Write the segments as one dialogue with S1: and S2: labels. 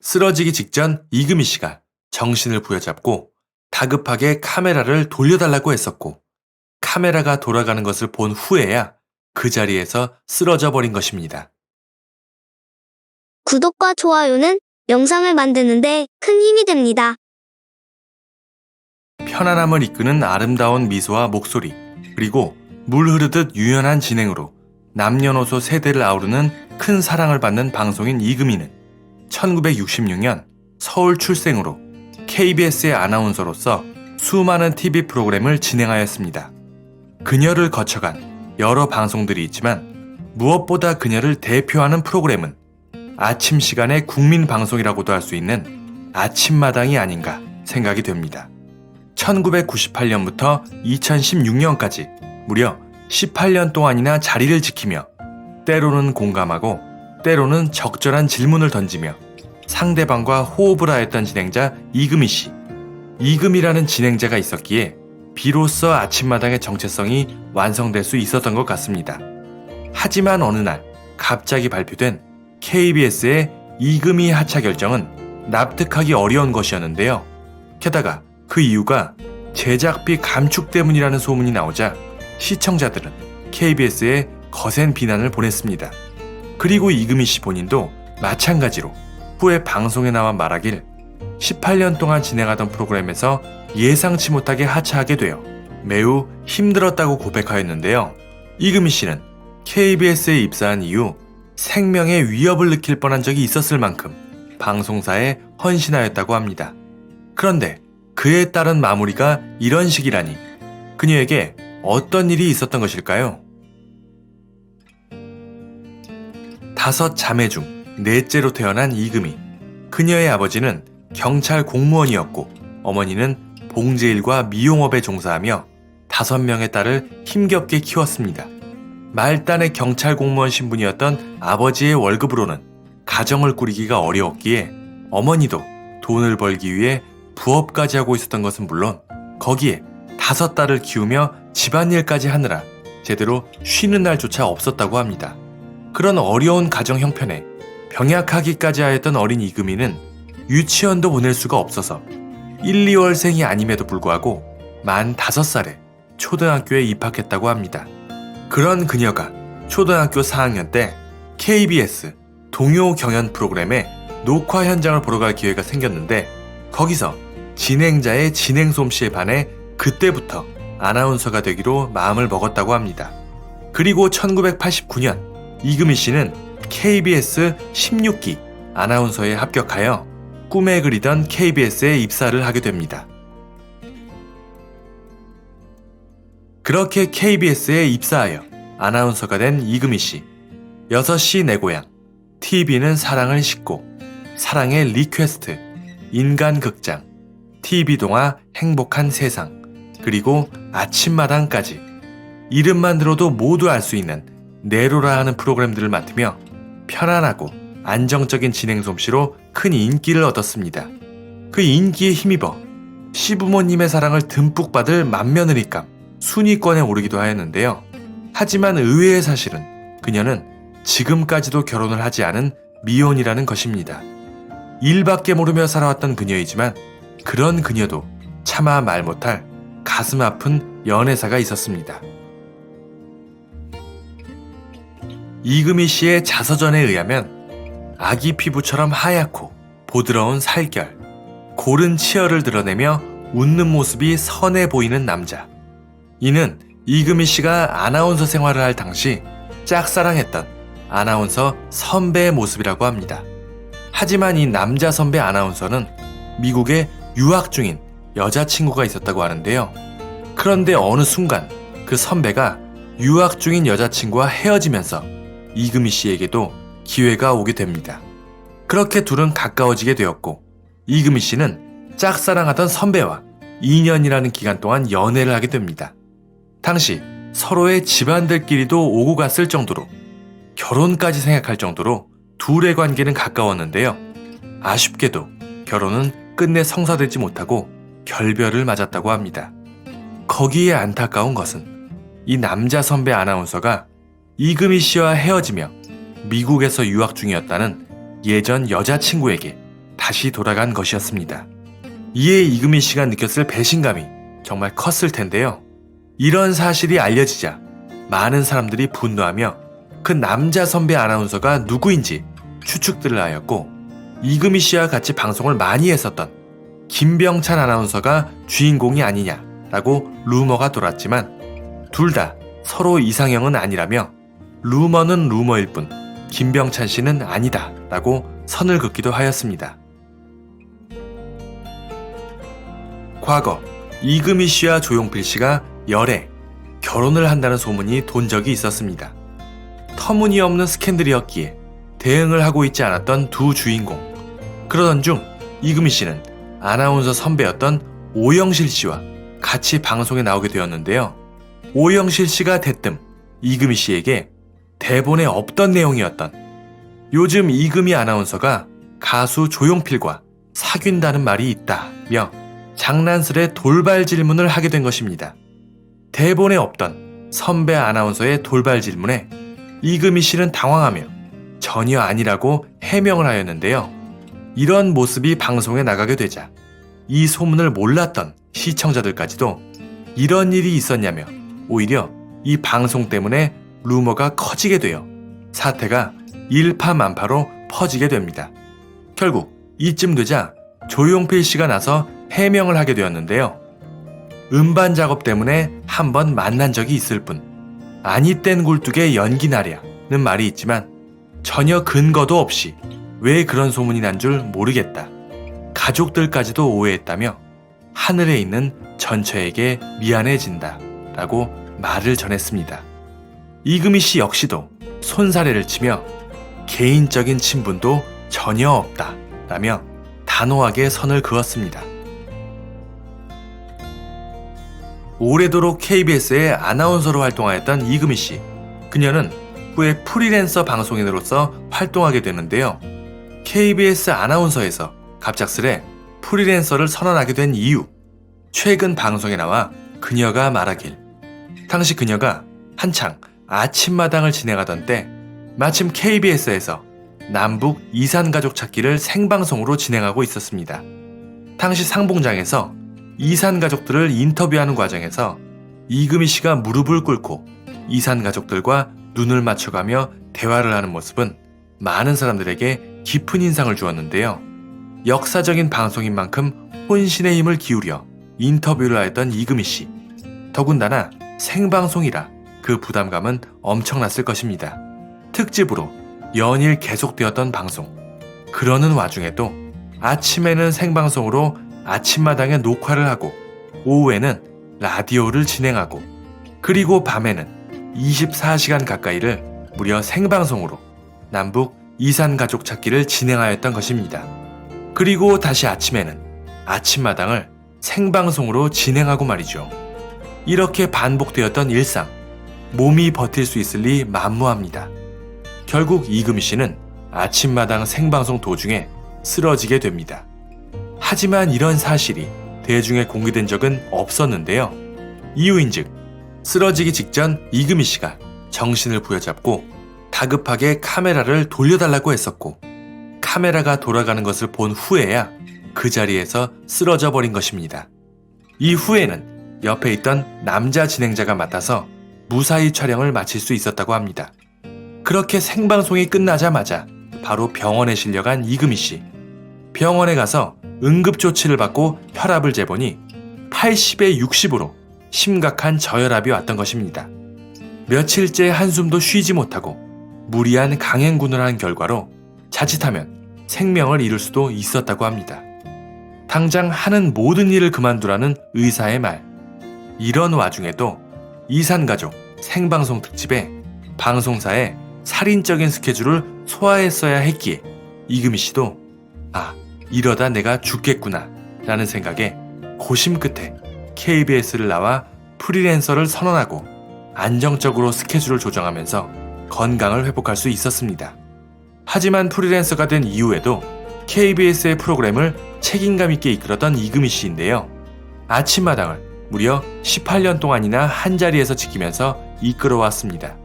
S1: 쓰러지기 직전 이금희 씨가 정신을 부여잡고 다급하게 카메라를 돌려달라고 했었고, 카메라가 돌아가는 것을 본 후에야 그 자리에서 쓰러져 버린 것입니다.
S2: 구독과 좋아요는 영상을 만드는데 큰 힘이 됩니다.
S1: 편안함을 이끄는 아름다운 미소와 목소리, 그리고 물 흐르듯 유연한 진행으로 남녀노소 세대를 아우르는 큰 사랑을 받는 방송인 이금희는 1966년 서울 출생으로 KBS의 아나운서로서 수많은 TV 프로그램을 진행하였습니다. 그녀를 거쳐간 여러 방송들이 있지만 무엇보다 그녀를 대표하는 프로그램은 아침 시간의 국민 방송이라고도 할 수 있는 아침마당이 아닌가 생각이 됩니다. 1998년부터 2016년까지 무려 18년 동안이나 자리를 지키며 때로는 공감하고 때로는 적절한 질문을 던지며 상대방과 호흡을 하였던 진행자 이금희 씨. 이금희라는 진행자가 있었기에 비로소 아침마당의 정체성이 완성될 수 있었던 것 같습니다. 하지만 어느 날 갑자기 발표된 KBS의 이금희 하차 결정은 납득하기 어려운 것이었는데요. 게다가 그 이유가 제작비 감축 때문이라는 소문이 나오자 시청자들은 KBS에 거센 비난을 보냈습니다. 그리고 이금희 씨 본인도 마찬가지로 후에 방송에 나와 말하길 18년 동안 진행하던 프로그램에서 예상치 못하게 하차하게 되어 매우 힘들었다고 고백하였는데요. 이금희 씨는 KBS에 입사한 이후 생명의 위협을 느낄 뻔한 적이 있었을 만큼 방송사에 헌신하였다고 합니다. 그런데 그에 따른 마무리가 이런 식이라니 그녀에게 어떤 일이 있었던 것일까요? 5 자매 중 넷째로 태어난 이금희. 그녀의 아버지는 경찰 공무원이었고 어머니는 봉제일과 미용업에 종사하며 5명의 딸을 힘겹게 키웠습니다. 말단의 경찰 공무원 신분이었던 아버지의 월급으로는 가정을 꾸리기가 어려웠기에 어머니도 돈을 벌기 위해 부업까지 하고 있었던 것은 물론 거기에 5 딸을 키우며 집안일까지 하느라 제대로 쉬는 날조차 없었다고 합니다. 그런 어려운 가정 형편에 병약하기까지 하였던 어린 이금희는 유치원도 보낼 수가 없어서 1, 2월생이 아님에도 불구하고 만 5살에 초등학교에 입학했다고 합니다. 그런 그녀가 초등학교 4학년 때 KBS 동요 경연 프로그램의 녹화 현장을 보러 갈 기회가 생겼는데 거기서 진행자의 진행 솜씨에 반해 그때부터 아나운서가 되기로 마음을 먹었다고 합니다. 그리고 1989년 이금희 씨는 KBS 16기 아나운서에 합격하여 꿈에 그리던 KBS에 입사를 하게 됩니다. 그렇게 KBS에 입사하여 아나운서가 된 이금희 씨. 6시 내 고향, TV는 사랑을 싣고, 사랑의 리퀘스트, 인간극장, TV동화 행복한 세상, 그리고 아침마당까지 이름만 들어도 모두 알 수 있는 내로라 하는 프로그램들을 맡으며 편안하고 안정적인 진행 솜씨로 큰 인기를 얻었습니다. 그 인기에 힘입어 시부모님의 사랑을 듬뿍 받을 맏며느리감 순위권에 오르기도 하였는데요. 하지만 의외의 사실은 그녀는 지금까지도 결혼을 하지 않은 미혼이라는 것입니다. 일밖에 모르며 살아왔던 그녀이지만 그런 그녀도 차마 말 못할 가슴 아픈 연애사가 있었습니다. 이금희 씨의 자서전에 의하면 아기 피부처럼 하얗고 보드러운 살결, 고른 치열을 드러내며 웃는 모습이 선해 보이는 남자. 이는 이금희 씨가 아나운서 생활을 할 당시 짝사랑했던 아나운서 선배의 모습이라고 합니다. 하지만 이 남자 선배 아나운서는 미국에 유학 중인 여자친구가 있었다고 하는데요. 그런데 어느 순간 그 선배가 유학 중인 여자친구와 헤어지면서 이금희 씨에게도 기회가 오게 됩니다. 그렇게 둘은 가까워지게 되었고 이금희 씨는 짝사랑하던 선배와 2년이라는 기간 동안 연애를 하게 됩니다. 당시 서로의 집안들끼리도 오고 갔을 정도로 결혼까지 생각할 정도로 둘의 관계는 가까웠는데요. 아쉽게도 결혼은 끝내 성사되지 못하고 결별을 맞았다고 합니다. 거기에 안타까운 것은 이 남자 선배 아나운서가 이금희 씨와 헤어지며 미국에서 유학 중이었다는 예전 여자친구에게 다시 돌아간 것이었습니다. 이에 이금희 씨가 느꼈을 배신감이 정말 컸을 텐데요. 이런 사실이 알려지자 많은 사람들이 분노하며 그 남자 선배 아나운서가 누구인지 추측들을 하였고, 이금희 씨와 같이 방송을 많이 했었던 김병찬 아나운서가 주인공이 아니냐라고 루머가 돌았지만 둘 다 서로 이상형은 아니라며 루머는 루머일 뿐 김병찬 씨는 아니다 라고 선을 긋기도 하였습니다. 과거 이금희 씨와 조용필 씨가 열애, 결혼을 한다는 소문이 돈 적이 있었습니다. 터무니없는 스캔들이었기에 대응을 하고 있지 않았던 두 주인공. 그러던 중 이금희 씨는 아나운서 선배였던 오영실 씨와 같이 방송에 나오게 되었는데요. 오영실 씨가 대뜸 이금희 씨에게 대본에 없던 내용이었던 요즘 이금희 아나운서가 가수 조용필과 사귄다는 말이 있다며 장난스레 돌발 질문을 하게 된 것입니다. 대본에 없던 선배 아나운서의 돌발 질문에 이금희 씨는 당황하며 전혀 아니라고 해명을 하였는데요. 이런 모습이 방송에 나가게 되자 이 소문을 몰랐던 시청자들까지도 이런 일이 있었냐며 오히려 이 방송 때문에 루머가 커지게 되어 사태가 일파만파로 퍼지게 됩니다. 결국 이쯤 되자 조용필 씨가 나서 해명을 하게 되었는데요. 음반 작업 때문에 한번 만난 적이 있을 뿐 아니 땐 굴뚝에 연기 나랴는 말이 있지만 전혀 근거도 없이 왜 그런 소문이 난 줄 모르겠다. 가족들까지도 오해했다며 하늘에 있는 전처에게 미안해진다 라고 말을 전했습니다. 이금희 씨 역시도 손사래를 치며 개인적인 친분도 전혀 없다 라며 단호하게 선을 그었습니다. 오래도록 KBS의 아나운서로 활동하였던 이금희 씨. 그녀는 후에 프리랜서 방송인으로서 활동하게 되는데요. KBS 아나운서에서 갑작스레 프리랜서를 선언하게 된 이유. 최근 방송에 나와 그녀가 말하길, 당시 그녀가 한창 아침마당을 진행하던 때 마침 KBS에서 남북 이산가족 찾기를 생방송으로 진행하고 있었습니다. 당시 상봉장에서 이산가족들을 인터뷰하는 과정에서 이금희 씨가 무릎을 꿇고 이산가족들과 눈을 맞춰가며 대화를 하는 모습은 많은 사람들에게 깊은 인상을 주었는데요. 역사적인 방송인 만큼 혼신의 힘을 기울여 인터뷰를 하였던 이금희 씨. 더군다나 생방송이라 그 부담감은 엄청났을 것입니다. 특집으로 연일 계속되었던 방송. 그러는 와중에도 아침에는 생방송으로 아침마당에 녹화를 하고 오후에는 라디오를 진행하고 그리고 밤에는 24시간 가까이를 무려 생방송으로 남북 이산가족 찾기를 진행하였던 것입니다. 그리고 다시 아침에는 아침마당을 생방송으로 진행하고 말이죠. 이렇게 반복되었던 일상, 몸이 버틸 수 있을 리 만무합니다. 결국 이금희 씨는 아침마당 생방송 도중에 쓰러지게 됩니다. 하지만 이런 사실이 대중에 공개된 적은 없었는데요. 이유인즉 쓰러지기 직전 이금희 씨가 정신을 부여잡고 다급하게 카메라를 돌려달라고 했었고 카메라가 돌아가는 것을 본 후에야 그 자리에서 쓰러져 버린 것입니다. 이후에는 옆에 있던 남자 진행자가 맡아서 무사히 촬영을 마칠 수 있었다고 합니다. 그렇게 생방송이 끝나자마자 바로 병원에 실려간 이금희 씨. 병원에 가서 응급조치를 받고 혈압을 재보니 80에 60으로 심각한 저혈압이 왔던 것입니다. 며칠째 한숨도 쉬지 못하고 무리한 강행군을 한 결과로 자칫하면 생명을 잃을 수도 있었다고 합니다. 당장 하는 모든 일을 그만두라는 의사의 말. 이런 와중에도 이산가족 생방송 특집에 방송사에 살인적인 스케줄을 소화했어야 했기에 이금희 씨도 이러다 내가 죽겠구나 라는 생각에 고심 끝에 KBS를 나와 프리랜서를 선언하고 안정적으로 스케줄을 조정하면서 건강을 회복할 수 있었습니다. 하지만 프리랜서가 된 이후에도 KBS의 프로그램을 책임감 있게 이끌었던 이금희 씨인데요. 아침마당을 무려 18년 동안이나 한자리에서 지키면서 이끌어왔습니다.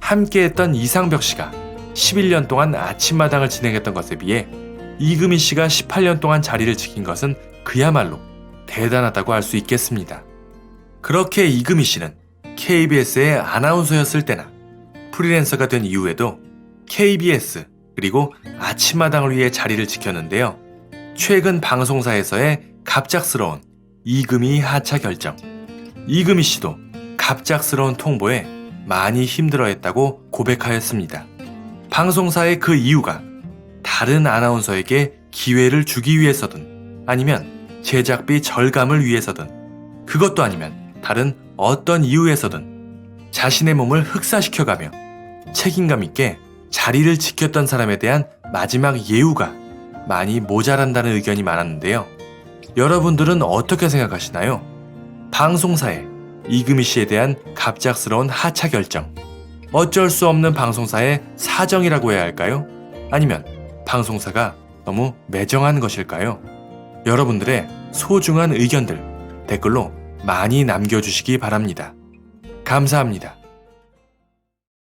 S1: 함께했던 이상벽 씨가 11년 동안 아침마당을 진행했던 것에 비해 이금희 씨가 18년 동안 자리를 지킨 것은 그야말로 대단하다고 할 수 있겠습니다. 그렇게 이금희 씨는 KBS의 아나운서였을 때나 프리랜서가 된 이후에도 KBS 그리고 아침마당을 위해 자리를 지켰는데요. 최근 방송사에서의 갑작스러운 이금희 하차 결정. 이금희 씨도 갑작스러운 통보에 많이 힘들어했다고 고백하였습니다. 방송사의 그 이유가 다른 아나운서에게 기회를 주기 위해서든 아니면 제작비 절감을 위해서든 그것도 아니면 다른 어떤 이유에서든 자신의 몸을 흑사시켜가며 책임감 있게 자리를 지켰던 사람에 대한 마지막 예우가 많이 모자란다는 의견이 많았는데요. 여러분들은 어떻게 생각하시나요? 방송사의 이금희 씨에 대한 갑작스러운 하차 결정. 어쩔 수 없는 방송사의 사정이라고 해야 할까요? 아니면 방송사가 너무 매정한 것일까요? 여러분들의 소중한 의견들 댓글로 많이 남겨주시기 바랍니다. 감사합니다.